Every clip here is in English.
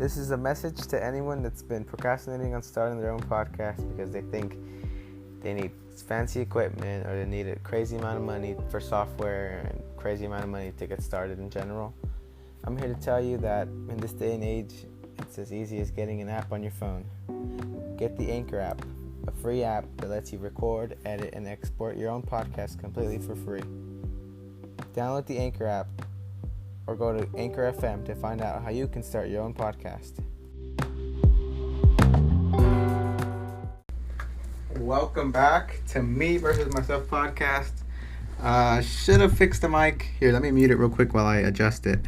This is a message to anyone that's been procrastinating on starting their own podcast because they think they need fancy equipment or they need a crazy amount of money for software and crazy amount of money to get started in general. I'm here to tell you that in this day and age, it's as easy as getting an app on your phone. Get the Anchor app, a free app that lets you record, edit, and export your own podcast completely for free. Download the Anchor app or go to Anchor FM to find out how you can start your own podcast. Welcome back to Me versus Myself podcast. Should have fixed the mic. Here, let me mute it real quick while I adjust it.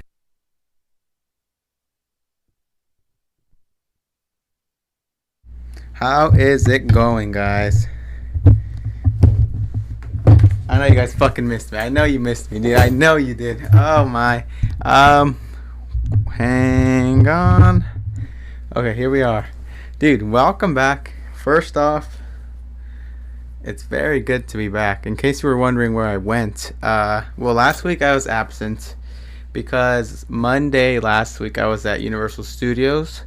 How is it going, guys? I know you guys fucking missed me. I know you missed me, dude. I know you did. Oh my. Hang on. Okay, here we are. Dude, welcome back. First off, it's very good to be back. In case you were wondering where I went, last week I was absent because Monday last week I was at Universal Studios.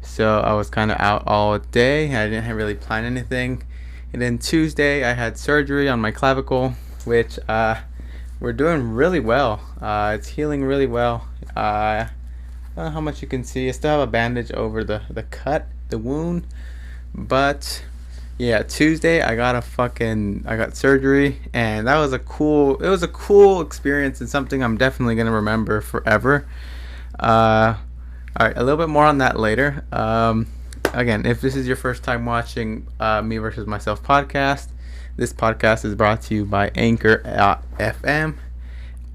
So I was kind of out all day. I didn't really plan anything. And then Tuesday I had surgery on my clavicle, which we're doing really well. It's healing really well. I don't know how much you can see. I still have a bandage over the cut, the wound. But yeah, Tuesday I got surgery, and it was a cool experience and something I'm definitely gonna remember forever. All right, a little bit more on that later. Again, if this is your first time watching Me versus Myself podcast, this podcast is brought to you by Anchor FM.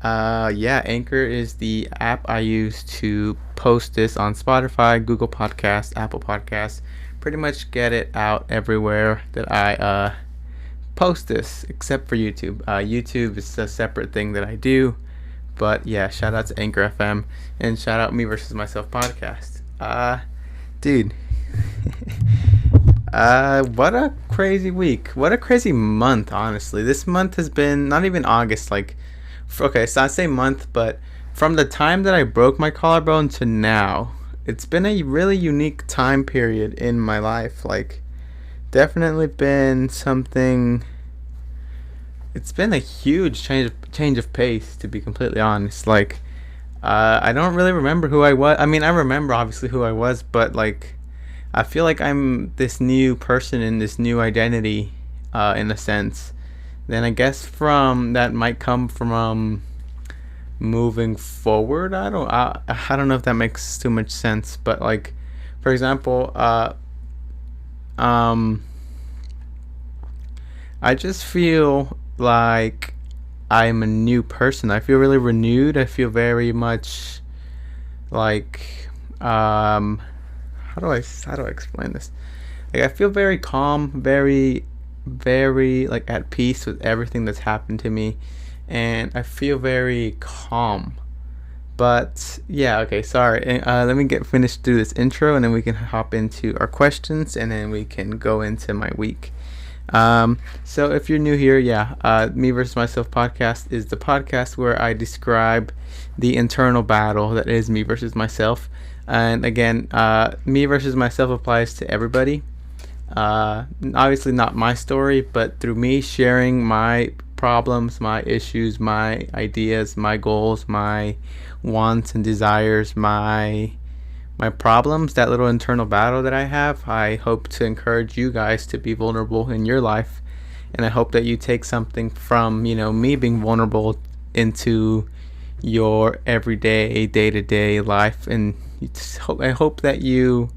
Anchor is the app I use to post this on Spotify, Google Podcasts, Apple Podcasts. Pretty much get it out everywhere that I post this, except for YouTube. YouTube is a separate thing that I do. But yeah, shout out to Anchor FM and shout out Me versus Myself podcast. Dude. What a crazy week. What a crazy month, honestly. This month has been not even August, so I say month, but from the time that I broke my collarbone to now, it's been a really unique time period in my life. Definitely been something. It's been a huge change of pace, to be completely honest. I don't really remember who I was. I mean, I remember obviously who I was, but I feel like I'm this new person in this new identity, in a sense. Then I guess from that might come from moving forward. I don't know if that makes too much sense, but for example, I just feel like I'm a new person. I feel really renewed. I feel very much how do I explain this? I feel very calm, very at peace with everything that's happened to me, and I feel very calm. But yeah, okay, sorry. Let me get finished through this intro, and then we can hop into our questions, and then we can go into my week. So if you're new here, Me versus Myself podcast is the podcast where I describe the internal battle that is me versus myself. And again, Me versus Myself applies to everybody. Obviously not my story, but through me sharing my problems, my issues, my ideas, my goals, my wants and desires, my problems, that little internal battle that I have, I hope to encourage you guys to be vulnerable in your life. And I hope that you take something from, me being vulnerable into your everyday, day-to-day life. And I hope that you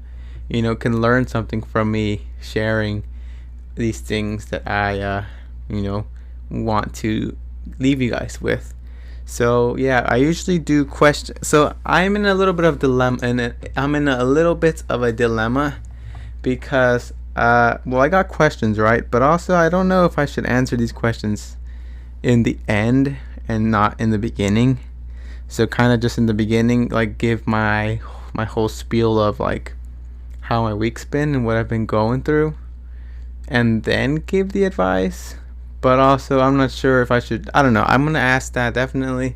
can learn something from me sharing these things that I, want to leave you guys with. So yeah, I usually do questions. So I'm in a little bit of dilemma, and I'm in a little bit of a dilemma because, I got questions, right? But also I don't know if I should answer these questions in the end and not in the beginning. So kind of just in the beginning, give my whole spiel of how my week's been and what I've been going through, and then give the advice. But also, I'm not sure if I should. I don't know. I'm gonna ask that definitely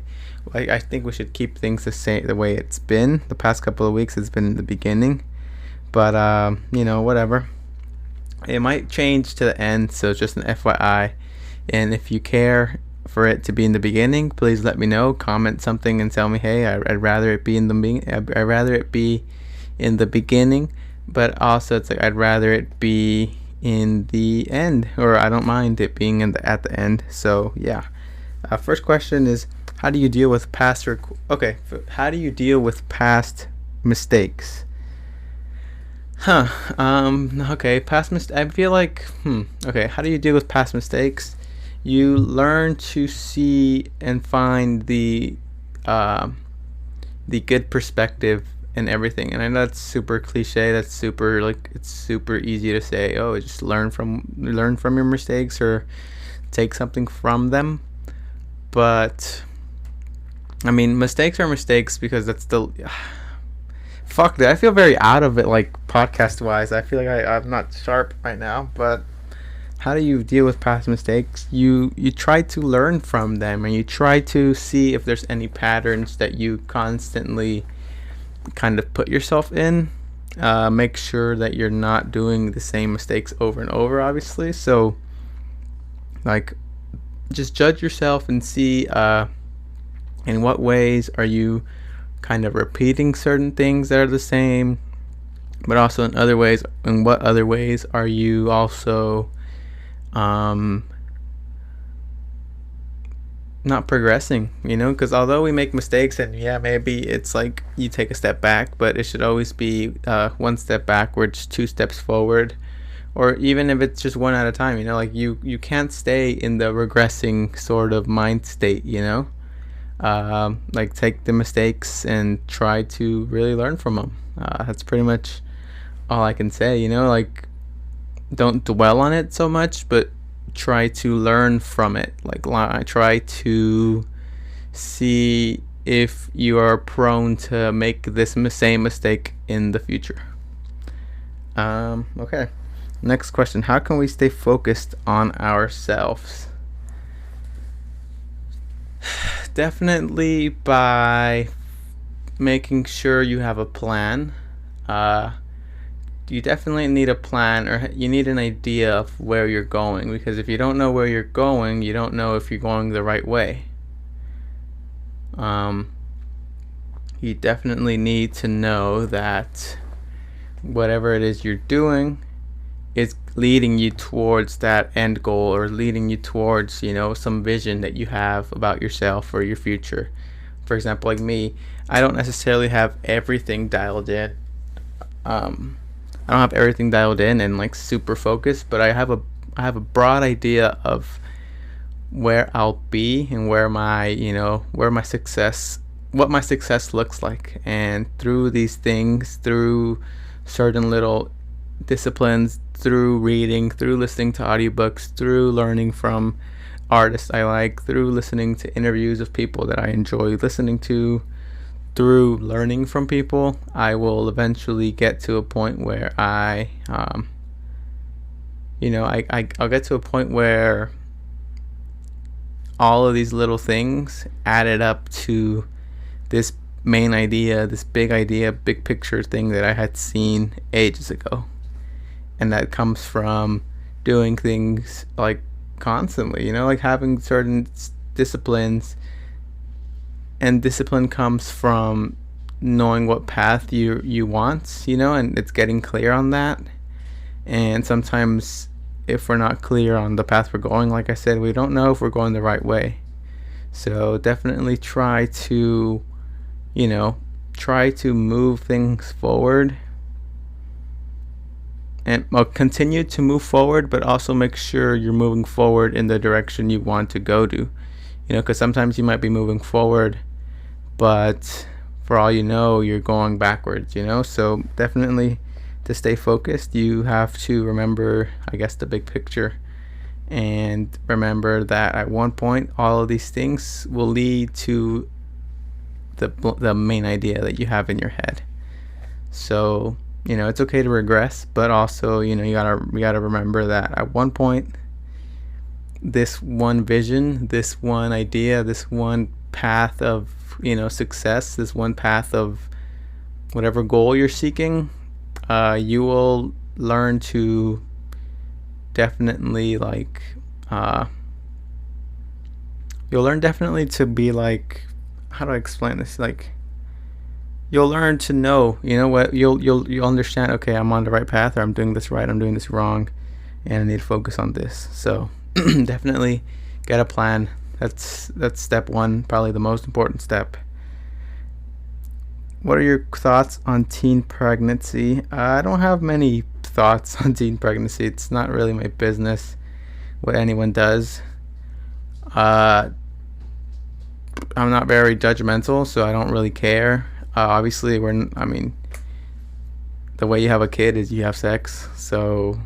I think we should keep things the way it's been. The past couple of weeks has been the beginning, but whatever. It might change to the end, so it's just an FYI. And if you care for it to be in the beginning, please let me know. Comment something and tell me, hey, I'd rather it be in I'd rather it be in the beginning, but also it's like I'd rather it be in the end, or I don't mind it being at the end. So yeah. First question is, how do you deal with how do you deal with past mistakes? Okay, I feel like, okay, how do you deal with past mistakes? You learn to see and find the good perspective in everything. And I know that's super cliche. That's super, like, it's super easy to say, oh, just learn from your mistakes or take something from them. But I mean, mistakes are mistakes, because that's the fuck that. I feel very out of it, like, podcast wise. I feel like I'm not sharp right now. But how do you deal with past mistakes? You try to learn from them, and you try to see if there's any patterns that you constantly kind of put yourself in. Make sure that you're not doing the same mistakes over and over, obviously. So, like, just judge yourself and see in what ways are you kind of repeating certain things that are the same, but also in what other ways are you also not progressing, because although we make mistakes, and yeah, maybe it's like you take a step back, but it should always be one step backwards, 2 steps forward, or even if it's just one at a time. Like you can't stay in the regressing sort of mind state. Like, take the mistakes and try to really learn from them. That's pretty much all I can say. Like, don't dwell on it so much, but try to learn from it. Like, I try to see if you are prone to make this same mistake in the future. Okay, next question. How can we stay focused on ourselves? Definitely by making sure you have a plan. You definitely need a plan, or you need an idea of where you're going, because if you don't know where you're going, you don't know if you're going the right way. You definitely need to know that whatever it is you're doing is leading you towards that end goal, or leading you towards, some vision that you have about yourself or your future. For example, like me, I don't necessarily have everything dialed in. I don't have everything dialed in and like super focused, but I have a broad idea of where I'll be and what my success looks like. And through these things, through certain little disciplines, through reading, through listening to audiobooks, through learning from artists I like, through listening to interviews of people that I enjoy listening to, through learning from people, I will eventually get to a point where I'll get to a point where all of these little things added up to this main idea, this big idea, big picture thing that I had seen ages ago. And that comes from doing things like constantly, like having certain disciplines. And discipline comes from knowing what path you want, and it's getting clear on that. And sometimes if we're not clear on the path we're going, like I said, we don't know if we're going the right way. So definitely try to move things forward, and continue to move forward, but also make sure you're moving forward in the direction you want to go to. Because sometimes you might be moving forward, but for all you know, you're going backwards. So definitely, to stay focused, you have to remember, I guess, the big picture, and remember that at one point, all of these things will lead to the main idea that you have in your head. So it's okay to regress, but also you gotta remember that at one point, this one vision, this one idea, this one path of success, this one path of whatever goal you're seeking, you will learn to definitely you'll learn definitely to be like, how do I explain this? Like, you'll learn to know, what, you'll understand, okay, I'm on the right path, or I'm doing this right, I'm doing this wrong, and I need to focus on this. So definitely get a plan. That's step one, probably the most important step. What are your thoughts on teen pregnancy? I don't have many thoughts on teen pregnancy. It's not really my business what anyone does. I'm not very judgmental, so I don't really care. Obviously, the way you have a kid is you have sex. So,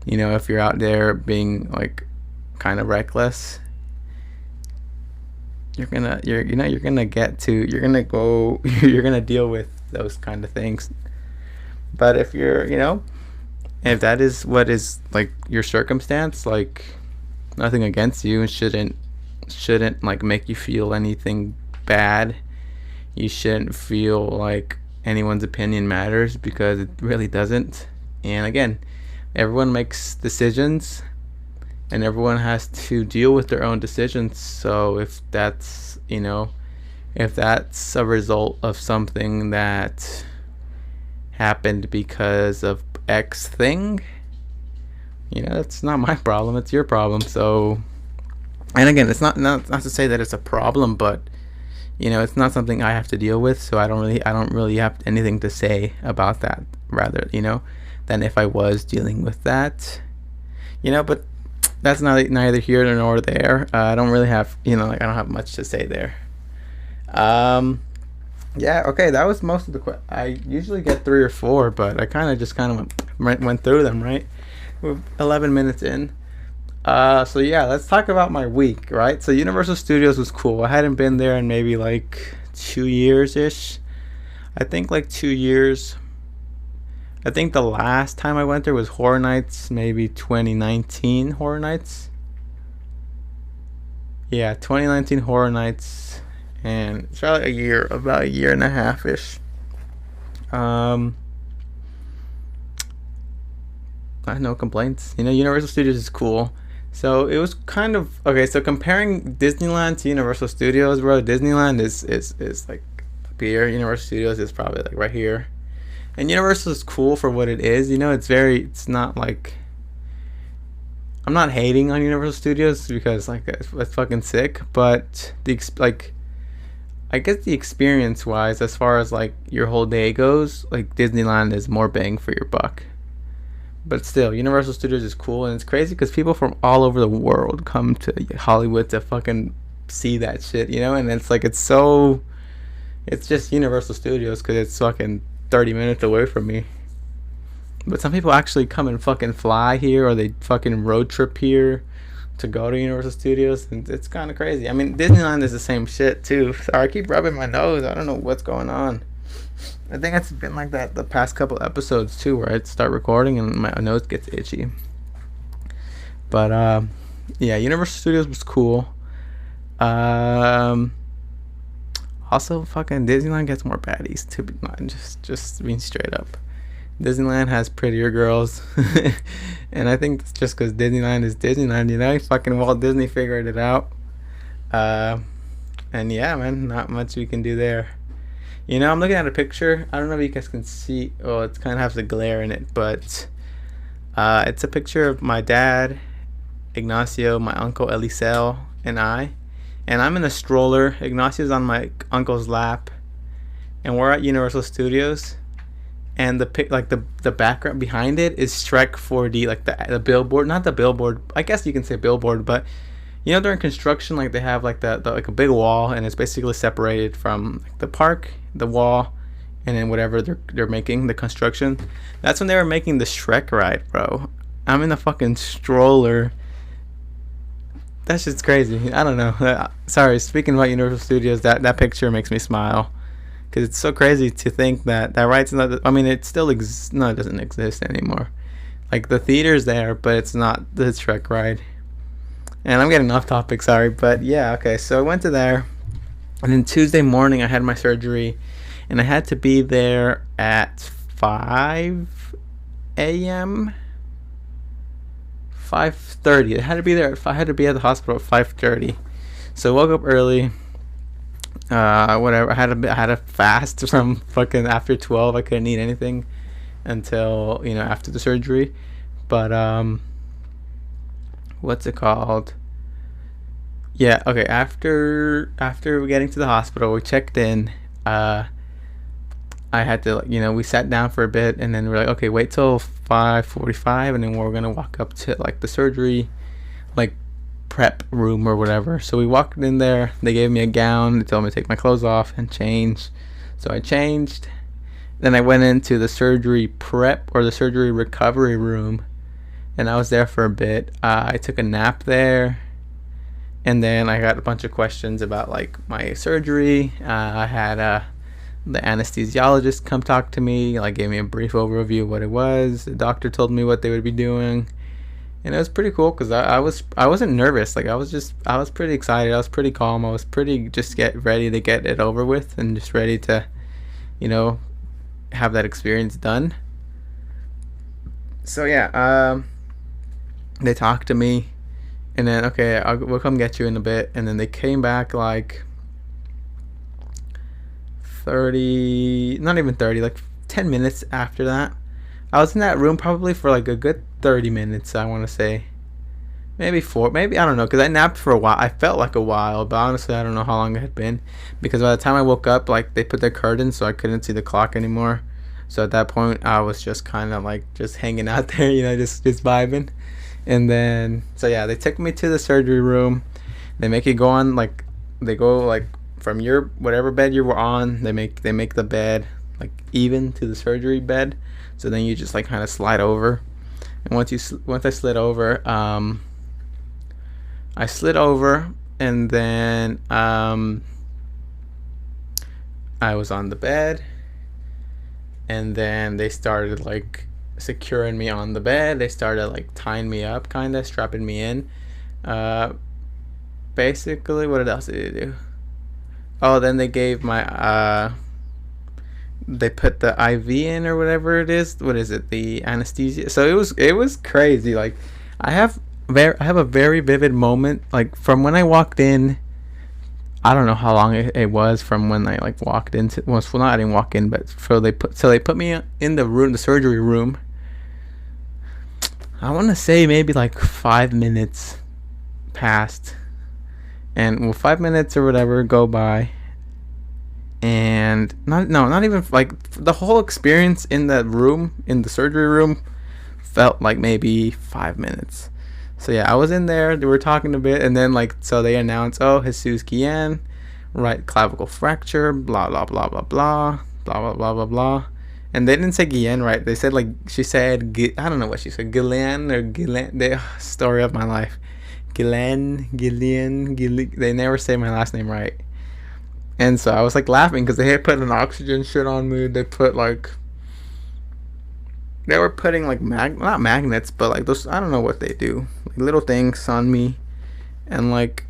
if you're out there being like kind of reckless, you're gonna deal with those kind of things. But if if that is what is like your circumstance, like, nothing against you, it shouldn't like make you feel anything bad. You shouldn't feel like anyone's opinion matters, because it really doesn't. And again, everyone makes decisions, and everyone has to deal with their own decisions. So if that's a result of something that happened because of X thing, that's not my problem, it's your problem. So, and again, it's not to say that it's a problem, but it's not something I have to deal with, so I don't really have anything to say about that, rather, than if I was dealing with that. But that's neither here nor there. I don't really have, I don't have much to say there. Yeah, okay, that was most of the I usually get 3 or 4, but I kind of went through them, right? We're 11 minutes in. So yeah, let's talk about my week, right? So Universal Studios was cool. I hadn't been there in maybe like 2 years ish. I think like 2 years. I think the last time I went there was Horror Nights, maybe 2019 Horror Nights. Yeah, 2019 Horror Nights, and it's probably about a year and a half ish. I have no complaints. Universal Studios is cool. So it was kind of okay. So comparing Disneyland to Universal Studios, bro, Disneyland is like up here. Universal Studios is probably like right here. And Universal is cool for what it is. It's not like, I'm not hating on Universal Studios, because like it's fucking sick. But I guess the experience wise, as far as like your whole day goes, like Disneyland is more bang for your buck. But still, Universal Studios is cool, and it's crazy because people from all over the world come to Hollywood to fucking see that shit, and it's like, it's just Universal Studios because it's fucking 30 minutes away from me. But some people actually come and fucking fly here, or they fucking road trip here to go to Universal Studios, and it's kind of crazy. I mean, Disneyland is the same shit too. Sorry, I keep rubbing my nose. I don't know what's going on. I think it's been like that the past couple episodes too, where I start recording and my nose gets itchy. But yeah, Universal Studios was cool. Also, fucking Disneyland gets more baddies, to be just being straight up. Disneyland has prettier girls, and I think it's just because Disneyland is Disneyland. Fucking Walt Disney figured it out. And yeah, man, not much we can do there. I'm looking at a picture. I don't know if you guys can see. Oh, it kind of has the glare in it, but it's a picture of my dad, Ignacio, my uncle Eliseo, and I. And I'm in a stroller. Ignacio's on my uncle's lap, and we're at Universal Studios. And the background behind it is Shrek 4D, like the billboard, not the billboard. I guess you can say billboard, but during construction, like they have like the like a big wall, and it's basically separated from like the park, the wall, and then whatever they're making, the construction. That's when they were making the Shrek ride, bro. I'm in a fucking stroller. That shit's crazy. I don't know. Sorry, speaking about Universal Studios, that picture makes me smile, because it's so crazy to think that ride's not. I mean, it still exists. No, it doesn't exist anymore. Like the theater's there, but it's not the Shrek ride. And I'm getting off topic, sorry, but yeah, okay. So I went to there, And then Tuesday morning I had my surgery, and I had to be there at 5 a.m. 5:30. I had to be there. I had to be at the hospital at 5:30. So I woke up early. Whatever. I had a fast from fucking after 12. I couldn't eat anything until after the surgery. But what's it called? Yeah. Okay. After getting to the hospital, we checked in. I had to, we sat down for a bit, and then we're like, okay, wait till 5:45, and then we're gonna walk up to like the surgery, like prep room or whatever. So we walked in there. They gave me a gown. They told me to take my clothes off and change. So I changed. Then I went into the surgery prep or the surgery recovery room, and I was there for a bit. I took a nap there, and then I got a bunch of questions about like my surgery. I had the anesthesiologist come talk to me, like gave me a brief overview of what it was. The doctor told me what they would be doing, and it was pretty cool because I wasn't nervous. Like I was pretty excited. I was pretty calm. I was pretty just ready to get it over with and just ready to, have that experience done. So yeah, they talked to me, and then okay, we'll come get you in a bit. And then they came back like 30, not even 30, like 10 minutes after that. I was in that room probably for like a good 30 minutes, I want to say. Maybe 4, maybe, I don't know, because I napped for a while. I felt like a while, but honestly, I don't know how long it had been. Because by the time I woke up, like, they put their curtains, so I couldn't see the clock anymore. So at that point, I was just kind of like just hanging out there, just vibing. And then, so yeah, they took me to the surgery room. They make you go on, like, they go, like, from your whatever bed you were on, they make the bed like even to the surgery bed, so then you just like kind of slide over. And once I slid over, and then I was on the bed, and then they started like securing me on the bed. They started like tying me up, kind of strapping me in. Basically, what else did they do? Oh, then they gave they put the IV in or whatever it is. What is it? The anesthesia. So it was crazy. Like I have a very vivid moment, like from when I walked in. I don't know how long it was from when I like walked into. Well, not I didn't walk in, but they put me in the room, the surgery room. I want to say maybe like 5 minutes passed. And 5 minutes or whatever go by, and not even like the whole experience in that room, in the surgery room, felt like maybe 5 minutes. So yeah, I was in there. They were talking a bit, and then like so they announced, oh, Jesus Guillen, right clavicle fracture, blah blah blah blah blah blah blah blah blah blah. And they didn't say Guillen, right? They said like she said I don't know what she said, Guillen or Guillen. The story of my life. Gillian. They never say my last name right. And so I was like laughing because they had put an oxygen shit on me. They were putting like not magnets, but like those, I don't know what they do, like little things on me. And like,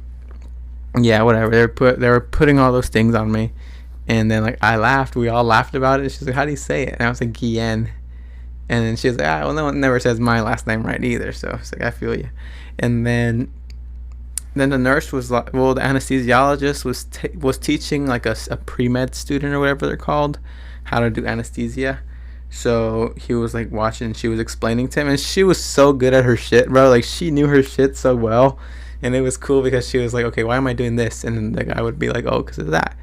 yeah, whatever. They were putting all those things on me. And then like I laughed. We all laughed about it. She's like, how do you say it? And I was like, Guillen. And then she was like, well, no one never says my last name right either. So it's like, I feel you. And then the nurse was like, well, the anesthesiologist was teaching like a pre-med student or whatever they're called how to do anesthesia. So he was like watching, she was explaining to him, and she was so good at her shit, bro. Like she knew her shit so well, and it was cool because she was like, okay, why am I doing this? And then the guy would be like, oh, because of that.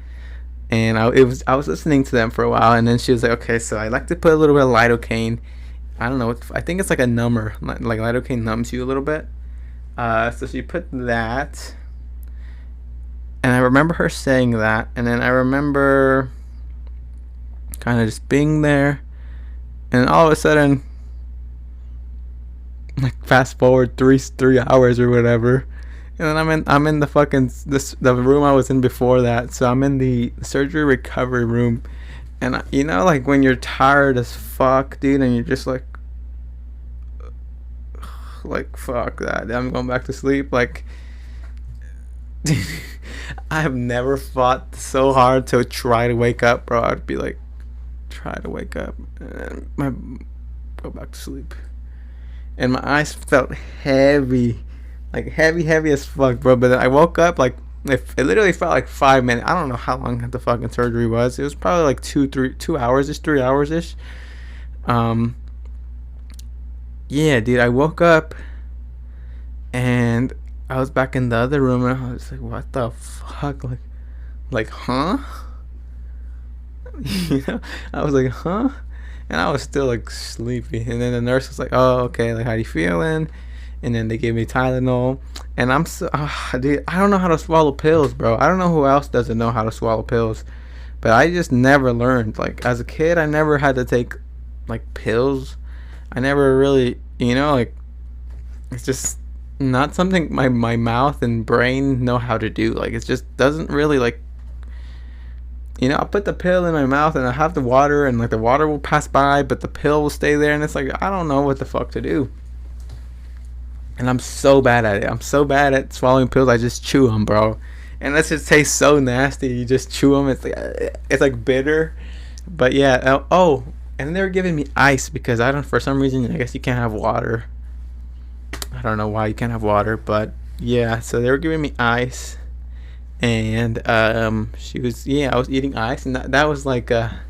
And I was listening to them for a while, and then she was like, okay, so I like to put a little bit of lidocaine. I don't know, I think it's like a number, like lidocaine numbs you a little bit. So she put that, and I remember her saying that, and then I remember kind of just being there, and all of a sudden, like fast forward three hours or whatever, and then I'm in the fucking the room I was in before that. So I'm in the surgery recovery room, and like when you're tired as fuck, dude, and you're just like fuck that, I'm going back to sleep. Like I have never fought so hard to try to wake up, bro. I'd be like, try to wake up and go back to sleep. And my eyes felt heavy, like heavy as fuck, bro. But then I woke up like it literally felt like 5 minutes. I don't know how long the fucking surgery was. It was probably like 2 hours ish, 3 hours ish. Yeah, dude. I woke up and I was back in the other room and I was like, what the fuck, like, huh? You know, I was like, huh? And I was still like sleepy. And then the nurse was like, oh, okay, like, how you feeling? And then they gave me Tylenol. And I'm so, dude, I don't know how to swallow pills, bro. I don't know who else doesn't know how to swallow pills. But I just never learned. Like, as a kid, I never had to take, like, pills. I never really, like, it's just not something my mouth and brain know how to do. Like, it just doesn't really, like, I put the pill in my mouth and I have the water and like the water will pass by, but the pill will stay there, and it's like, I don't know what the fuck to do. And I'm so bad at it. I'm so bad at swallowing pills. I just chew them, bro. And that just tastes so nasty. You just chew them. It's like bitter. But yeah. Oh, and they were giving me ice because for some reason, I guess you can't have water. I don't know why you can't have water, but yeah. So they were giving me ice. And I was eating ice, and that was like that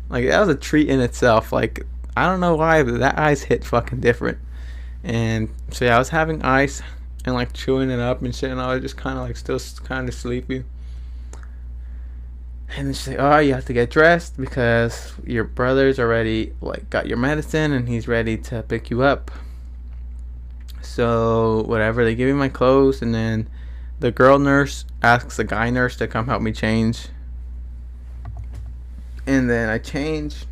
was a treat in itself. Like, I don't know why, but that ice hit fucking different. And so yeah, I was having ice and like chewing it up and shit, and I was just kind of like still kind of sleepy. And then she's like, oh, you have to get dressed because your brother's already like got your medicine and he's ready to pick you up. So whatever, they give me my clothes, and then the girl nurse asks the guy nurse to come help me change. And then I change.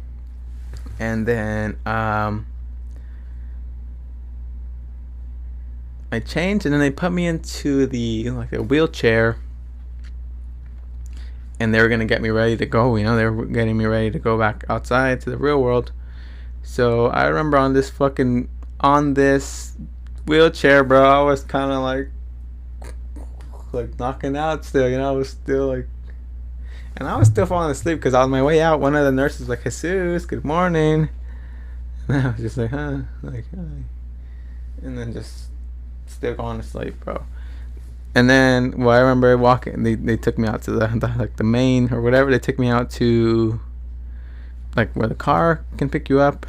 And then I changed, and then they put me into the a wheelchair. And they were gonna get me ready to go. They were getting me ready to go back outside to the real world. So I remember on this wheelchair, bro, I was kind of like knocking out still. I was still like, and I was still falling asleep because on my way out, one of the nurses was like, Jesus, good morning. And I was just like, huh, like, hi. And then just still going to sleep, bro. And then, I remember walking. They took me out to the main or whatever. They took me out to like where the car can pick you up.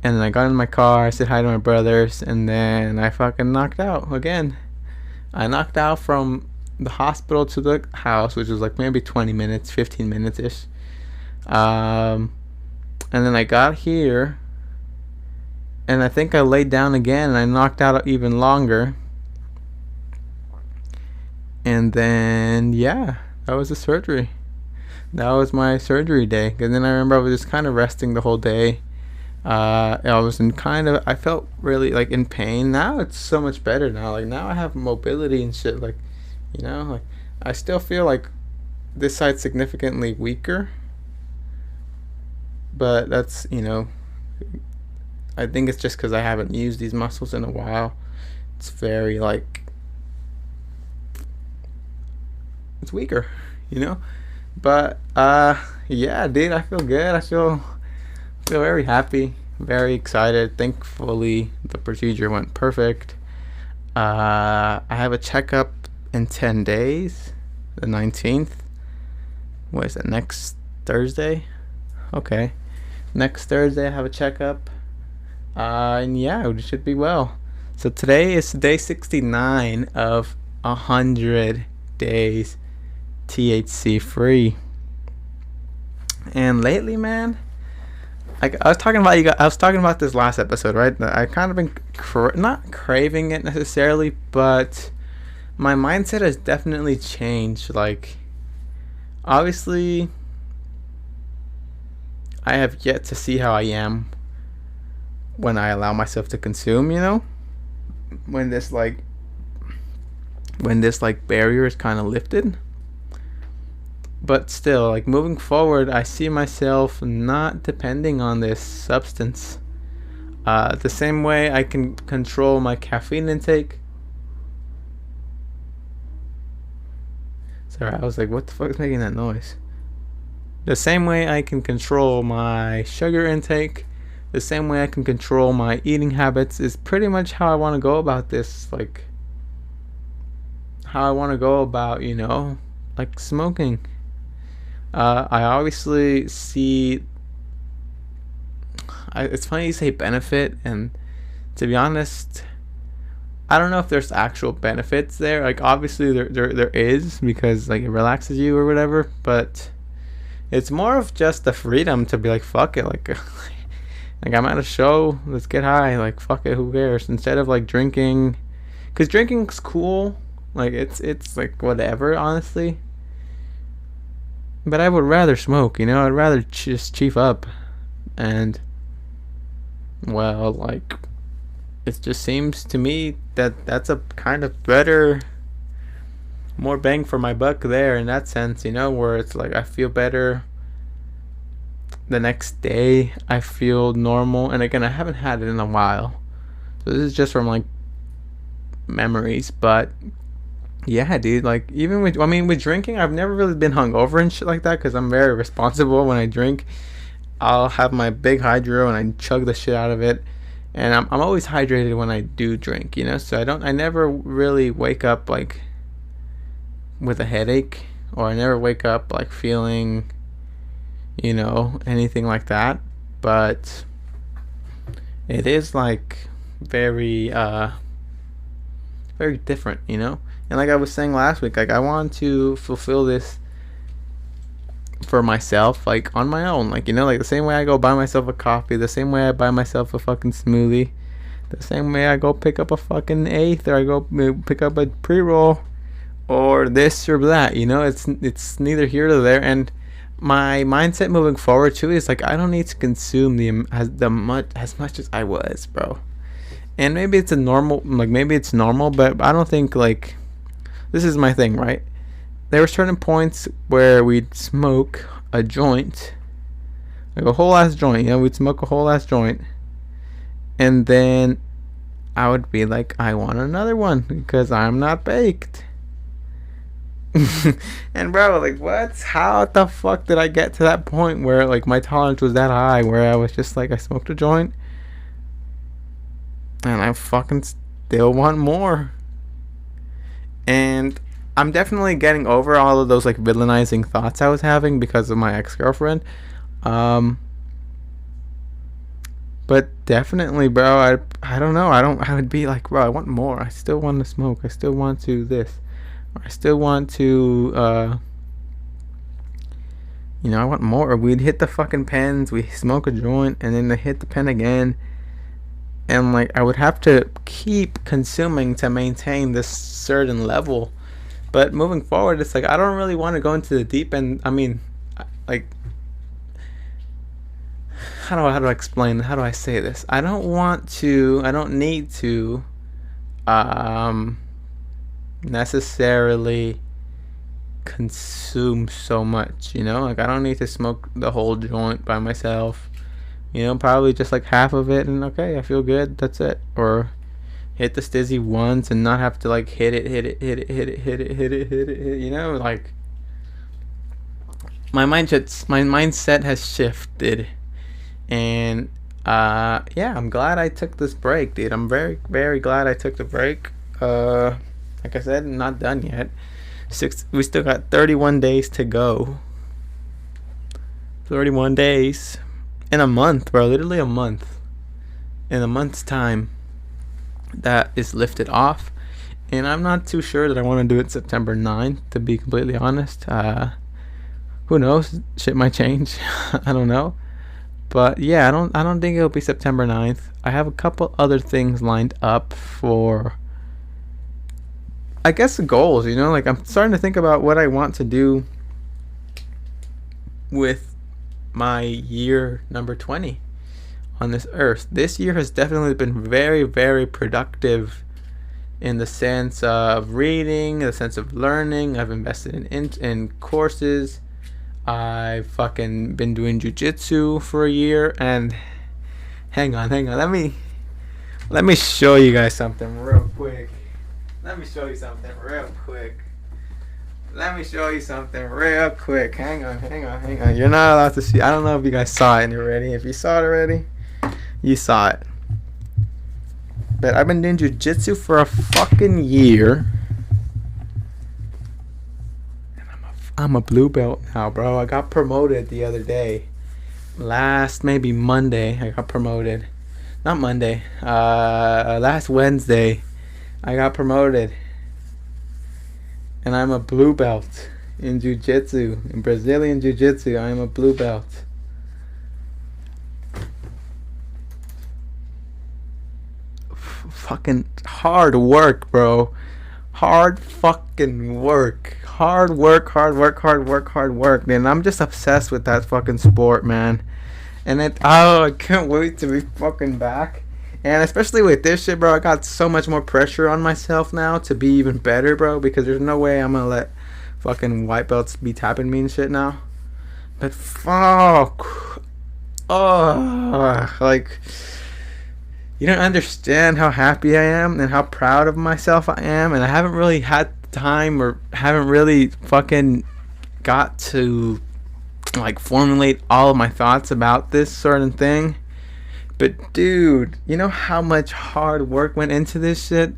And then I got in my car. I said hi to my brothers, and then I fucking knocked out again. I knocked out from the hospital to the house, which was like maybe 20 minutes, 15 minutes ish. And then I got here, and I think I laid down again, and I knocked out even longer. And then, yeah, that was the surgery. That was my surgery day. And then I remember I was just kind of resting the whole day. I felt really like in pain. Now it's so much better now. Like, now I have mobility and shit. Like, like I still feel like this side's significantly weaker. But that's, I think it's just because I haven't used these muscles in a while. It's very like, it's weaker, But yeah, dude, I feel good. I feel very happy, very excited. Thankfully, the procedure went perfect. I have a checkup in 10 days, the 19th. What is that, next Thursday? Okay. Next Thursday, I have a checkup. And yeah, it should be well. So today is day 69 of 100 days THC free. And lately, man, I was talking about this last episode, right? I kind of been not craving it necessarily, but my mindset has definitely changed. Like, obviously, I have yet to see how I am when I allow myself to consume, when this barrier is kind of lifted. But still, like, moving forward, I see myself not depending on this substance. The same way I can control my caffeine intake, Sorry, I was like, what the fuck is making that noise? The same way I can control my sugar intake, the same way I can control my eating habits is pretty much how I want to go about this. Like, how I want to go about, like smoking. I obviously see. It's funny you say benefit, and to be honest, I don't know if there's actual benefits there. Like, obviously there is, because like it relaxes you or whatever, but it's more of just the freedom to be like, fuck it, like like I'm at a show, let's get high, like fuck it, who cares? Instead of like drinking, because drinking's cool, like it's like whatever, honestly. But I would rather smoke, I'd rather just chief up, and well, like it just seems to me that that's a kind of better, more bang for my buck there in that sense, where it's like I feel better the next day, I feel normal. And again, I haven't had it in a while, so this is just from like memories. But yeah, dude, like even with drinking, I've never really been hungover and shit like that, because I'm very responsible when I drink. I'll have my big hydro and I chug the shit out of it, and I'm always hydrated when I do drink, so I never really wake up like with a headache, or I never wake up like feeling anything like that. But it is like very very different, and like I was saying last week, like I want to fulfill this for myself, like on my own, like like the same way I go buy myself a coffee, the same way I buy myself a fucking smoothie, the same way I go pick up a fucking eighth, or I go pick up a pre-roll, or this or that, it's neither here nor there. And my mindset moving forward too is like I don't need to consume as much as I was, bro. And maybe it's normal, but I don't think, like, this is my thing, right? There were certain points where we'd smoke a joint, like a whole ass joint, we'd smoke a whole ass joint, and then I would be like, I want another one because I'm not baked. And bro, like, what? How the fuck did I get to that point where like my tolerance was that high, where I was just like, I smoked a joint and I fucking still want more? And I'm definitely getting over all of those like villainizing thoughts I was having because of my ex-girlfriend. But definitely, bro, I don't know. I would be like, bro, I want more. I still want to smoke. I still want to this. I still want to, I want more. We'd hit the fucking pens, we smoke a joint, and then they hit the pen again. And, like, I would have to keep consuming to maintain this certain level. But moving forward, it's like, I don't really want to go into the deep end. I mean, like, how do I explain? How do I say this? I don't need to, necessarily consume so much, like I don't need to smoke the whole joint by myself, probably just like half of it, and okay, I feel good, that's it. Or hit the stizzy once and not have to like hit it, like my mindset has shifted. And yeah, I'm glad I took this break, dude. I'm very, very glad I took the break. Like I said, I'm not done yet. We still got 31 days to go. 31 days. In a month, bro. Literally a month. In a month's time, that is lifted off. And I'm not too sure that I want to do it September 9th, to be completely honest. Who knows? Shit might change. I don't know. But yeah, I don't think it'll be September 9th. I have a couple other things lined up for, I guess, goals, like I'm starting to think about what I want to do with my year number 20 on this earth. This year has definitely been very, very productive in the sense of reading, in the sense of learning. I've invested in courses. I've fucking been doing jujitsu for a year. And hang on, let me show you guys something real quick. Let me show you something real quick. Let me show you something real quick. Hang on. You're not allowed to see. I don't know if you guys saw it already. If you saw it already, you saw it. But I've been doing jiu-jitsu for a fucking year. And I'm a blue belt now, bro. I got promoted the other day. Maybe Monday, I got promoted. Not Monday. Last Wednesday, I got promoted. And I'm a blue belt in jiu-jitsu. In Brazilian jiu-jitsu, I am a blue belt. Fucking hard work, bro. Hard fucking work. Hard work. And I'm just obsessed with that fucking sport, man. And I can't wait to be fucking back. And especially with this shit, bro, I got so much more pressure on myself now to be even better, bro. Because there's no way I'm gonna let fucking white belts be tapping me and shit now. But fuck. Oh, like, you don't understand how happy I am and how proud of myself I am. And I haven't really had time or haven't really fucking got to like formulate all of my thoughts about this certain thing. But dude, you know how much hard work went into this shit?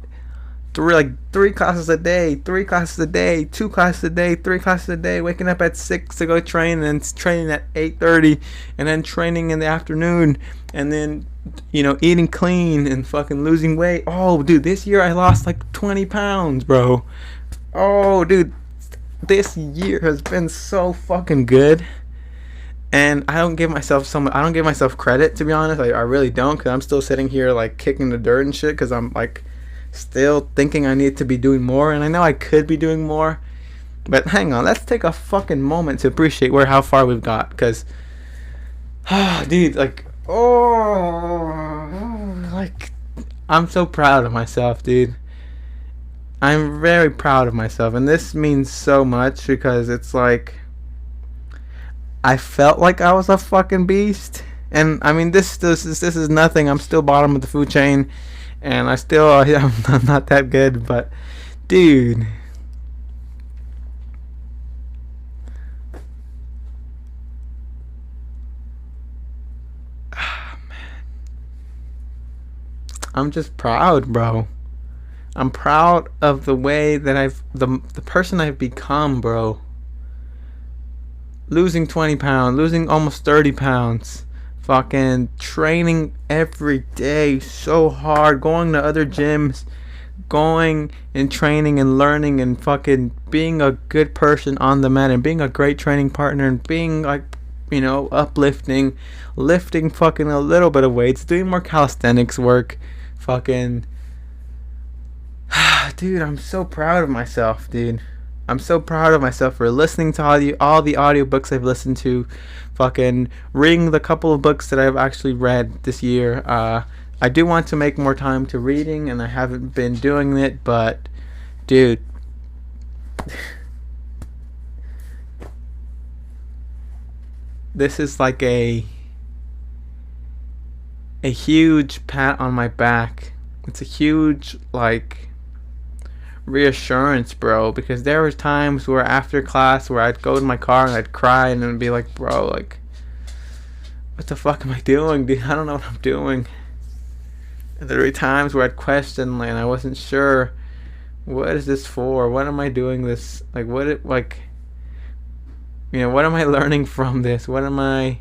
Three classes a day, 2 classes a day, 3 classes a day, waking up at 6 to go train, and then training at 8:30, and then training in the afternoon, and then, you know, eating clean and fucking losing weight. Oh dude, this year I lost like 20 pounds, bro. Oh dude, this year has been so fucking good. And I don't give myself credit, to be honest. I really don't, because I'm still sitting here like kicking the dirt and shit, because I'm like still thinking I need to be doing more, and I know I could be doing more. But hang on, let's take a fucking moment to appreciate how far we've got, because dude, like, I'm so proud of myself, dude. I'm very proud of myself, and this means so much, because it's like I felt like I was a fucking beast. And I mean, this is nothing. I'm still bottom of the food chain, and I'm not that good. But dude, man, I'm just proud, bro. I'm proud of the way that the person I've become, bro. Losing 20 pounds, losing almost 30 pounds, fucking training every day so hard, going to other gyms, going and training and learning and fucking being a good person on the mat and being a great training partner and being like, you know, uplifting, lifting fucking a little bit of weights, doing more calisthenics work, fucking dude, I'm so proud of myself, dude. I'm so proud of myself for listening to all the audiobooks I've listened to, fucking reading the couple of books that I've actually read this year. I do want to make more time to reading, and I haven't been doing it, but dude, this is like a huge pat on my back. It's a huge, like, reassurance, bro, because there were times where after class where I'd go in my car and I'd cry and then be like, bro, like, what the fuck am I doing, dude? I don't know what I'm doing. And there were times where I'd question, like, and I wasn't sure, what is this for? What am I doing this? Like, what am I learning from this? What am I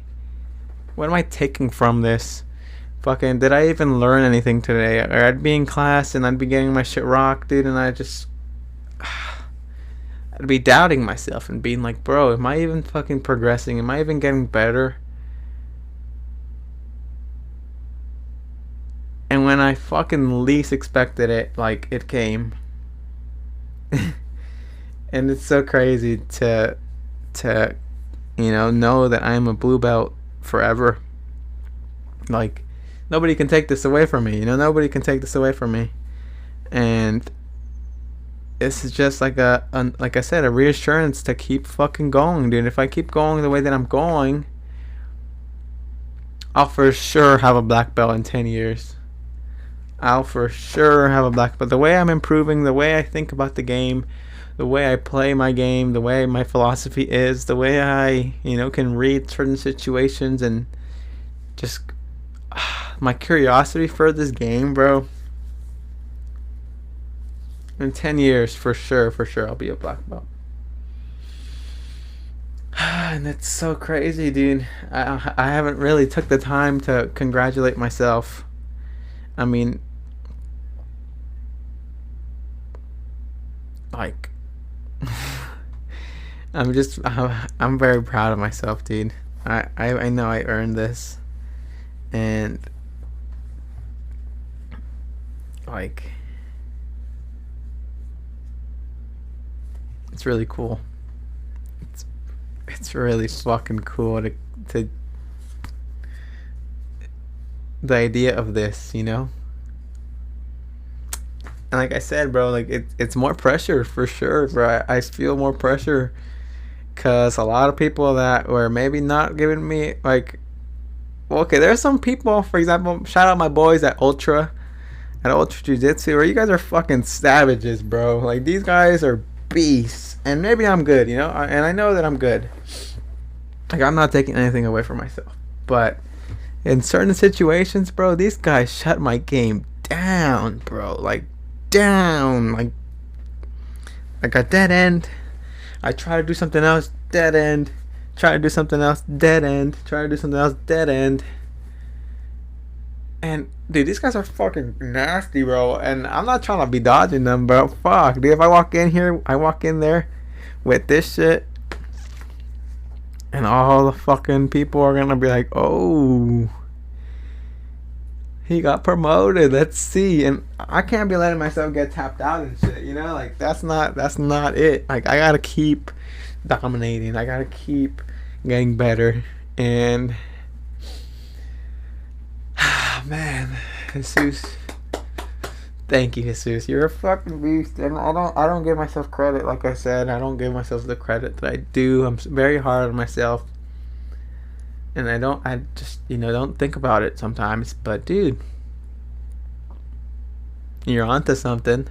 taking from this? Fucking, did I even learn anything today? Or I'd be in class and I'd be getting my shit rocked, dude, and I'd be doubting myself and being like, bro, am I even fucking progressing? Am I even getting better? And when I fucking least expected it, like, it came. And it's so crazy to know that I'm a blue belt forever. Like, nobody can take this away from me. Nobody can take this away from me. And this is just like like I said, a reassurance to keep fucking going, dude. If I keep going the way that I'm going, I'll for sure have a black belt in 10 years. I'll for sure have a black belt. The way I'm improving, the way I think about the game, the way I play my game, the way my philosophy is, the way I, can read certain situations, and just my curiosity for this game, bro. In 10 years, for sure, I'll be a black belt. And it's so crazy, dude. I haven't really took the time to congratulate myself. I mean, like, I'm very proud of myself, dude. I know I earned this, and like, it's really cool. It's really fucking cool to the idea of this, And like I said, bro, like it's more pressure for sure, bro. I feel more pressure because a lot of people that were maybe not giving me like, well, okay, there's some people, for example, shout out my boys at Ultra Jiu-Jitsu, where you guys are fucking savages, bro. Like, these guys are beasts, and maybe I'm good, and I know that I'm good. Like, I'm not taking anything away from myself, but in certain situations, bro, these guys shut my game down, bro. Like, down, like a dead end. I try to do something else, dead end. Try to do something else, dead end. Try to do something else, dead end. And dude, these guys are fucking nasty, bro. And I'm not trying to be dodging them, bro. Fuck, dude. If I walk in there with this shit, and all the fucking people are gonna be like, "Oh, he got promoted. Let's see." And I can't be letting myself get tapped out and shit. Like that's not it. Like, I gotta keep dominating. I gotta keep getting better. And man, Jesus, thank you, Jesus. You're a fucking beast. And I don't give myself credit. Like I said, I don't give myself the credit that I do. I'm very hard on myself, and I just don't think about it sometimes. But dude, you're onto something.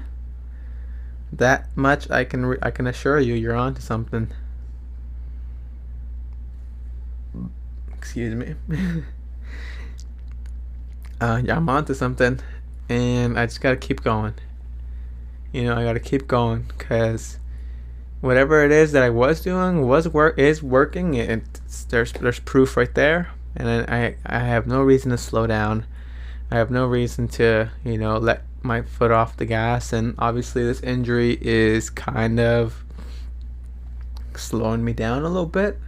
That much I can assure you, you're onto something. Excuse me. Yeah, I'm onto something, and I just gotta keep going. I gotta keep going, because whatever it is that I was doing is working. There's proof right there, and I have no reason to slow down. I have no reason to let my foot off the gas. And obviously this injury is kind of slowing me down a little bit,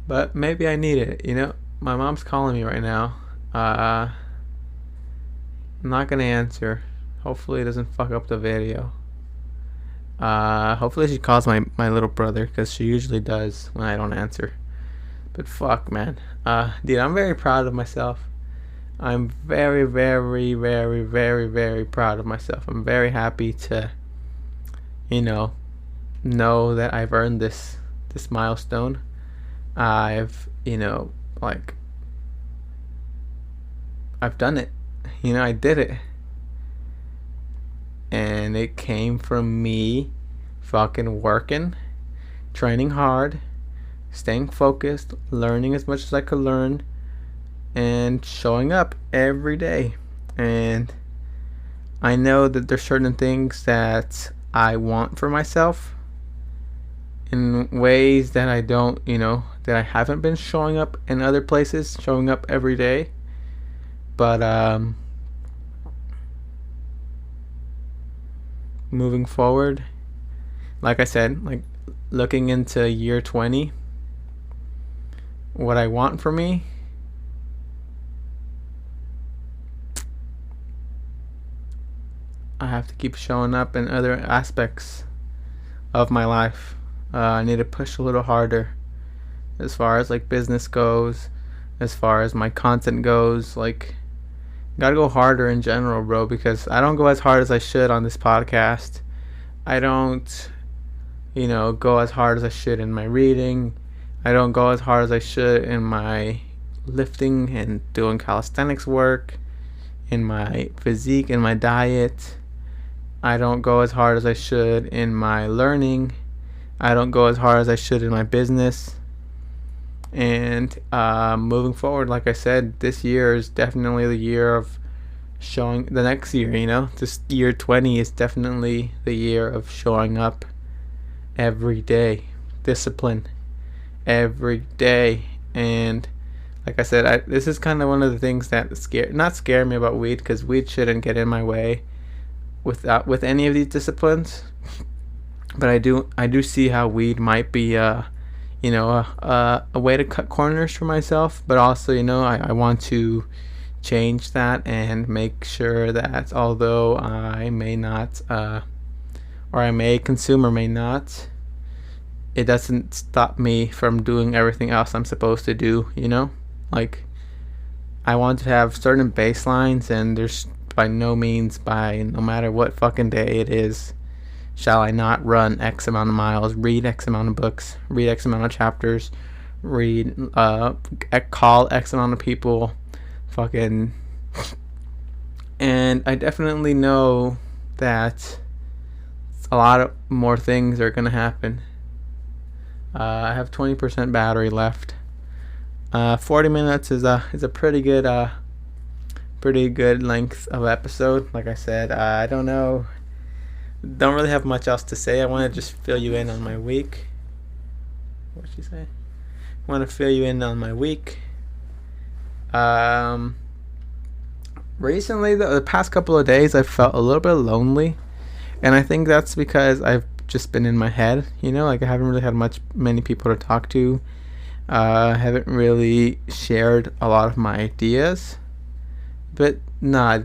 but maybe I need it. My mom's calling me right now. I'm not gonna answer. Hopefully it doesn't fuck up the video. Hopefully she calls my little brother, because she usually does when I don't answer. But fuck, man. Dude, I'm very proud of myself. I'm very, very, very, very, very proud of myself. I'm very happy to, know that I've earned this milestone. I've done it. I did it. And it came from me fucking working, training hard, staying focused, learning as much as I could learn, and showing up every day. And I know that there's certain things that I want for myself in ways that I don't, that I haven't been showing up in other places, showing up every day. But moving forward, like I said, like looking into year 20, what I want for me, I have to keep showing up in other aspects of my life. I need to push a little harder as far as like business goes, as far as my content goes. Like, gotta go harder in general, bro, because I don't go as hard as I should on this podcast. I don't, go as hard as I should in my reading. I don't go as hard as I should in my lifting and doing calisthenics work, in my physique, in my diet. I don't go as hard as I should in my learning. I don't go as hard as I should in my business. And moving forward, like I said, this year is definitely the year of showing the next year, this year 20 is definitely the year of showing up every day, discipline every day. And like I said, this is kind of one of the things that not scare me about weed, because weed shouldn't get in my way with any of these disciplines. But I do see how weed might be a way to cut corners for myself, but also I want to change that and make sure that although I may not or I may consume or may not, it doesn't stop me from doing everything else I'm supposed to do. Like, I want to have certain baselines, and there's by no means, no matter what fucking day it is, shall I not run X amount of miles, read X amount of books, read X amount of chapters, call X amount of people, fucking. And I definitely know that a lot of more things are gonna happen. I have 20% battery left. 40 minutes is a pretty good length of episode. Like I said, I don't really have much else to say. I want to just fill you in on my week. What'd she say? I want to fill you in on my week. Recently, the past couple of days, I felt a little bit lonely, and I think that's because I've just been in my head. Like, I haven't really had many people to talk to. I haven't really shared a lot of my ideas. But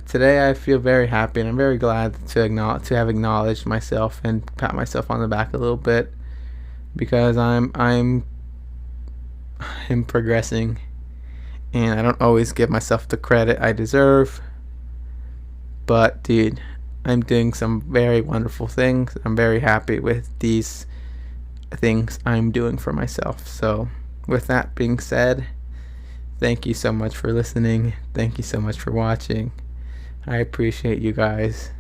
today I feel very happy, and I'm very glad to have acknowledged myself and pat myself on the back a little bit, because I'm progressing, and I don't always give myself the credit I deserve. But dude, I'm doing some very wonderful things. I'm very happy with these things I'm doing for myself. So with that being said, thank you so much for listening. Thank you so much for watching. I appreciate you guys.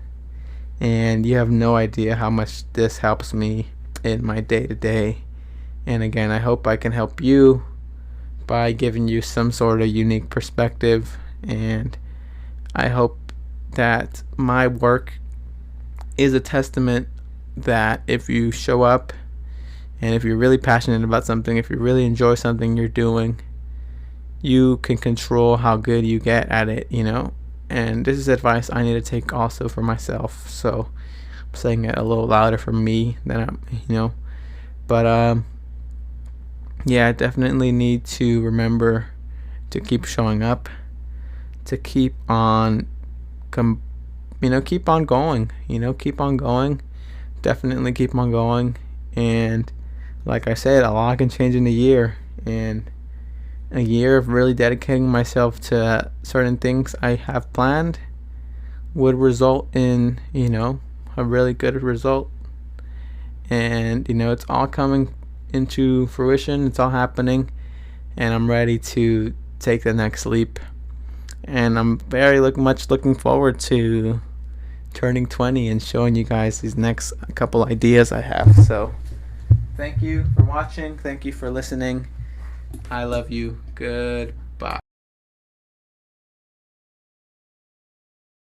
And you have no idea how much this helps me in my day-to-day. And again, I hope I can help you by giving you some sort of unique perspective. And I hope that my work is a testament that if you show up, and if you're really passionate about something, if you really enjoy something you're doing, you can control how good you get at it, And this is advice I need to take also for myself. So I'm saying it a little louder for me than But yeah, I definitely need to remember to keep showing up, to keep on keep on going, keep on going. Definitely keep on going. And like I said, a lot can change in a year, and a year of really dedicating myself to certain things I have planned would result in, a really good result. And, it's all coming into fruition. It's all happening, and I'm ready to take the next leap. And I'm very much looking forward to turning 20 and showing you guys these next couple ideas I have. So thank you for watching. Thank you for listening. I love you. Goodbye.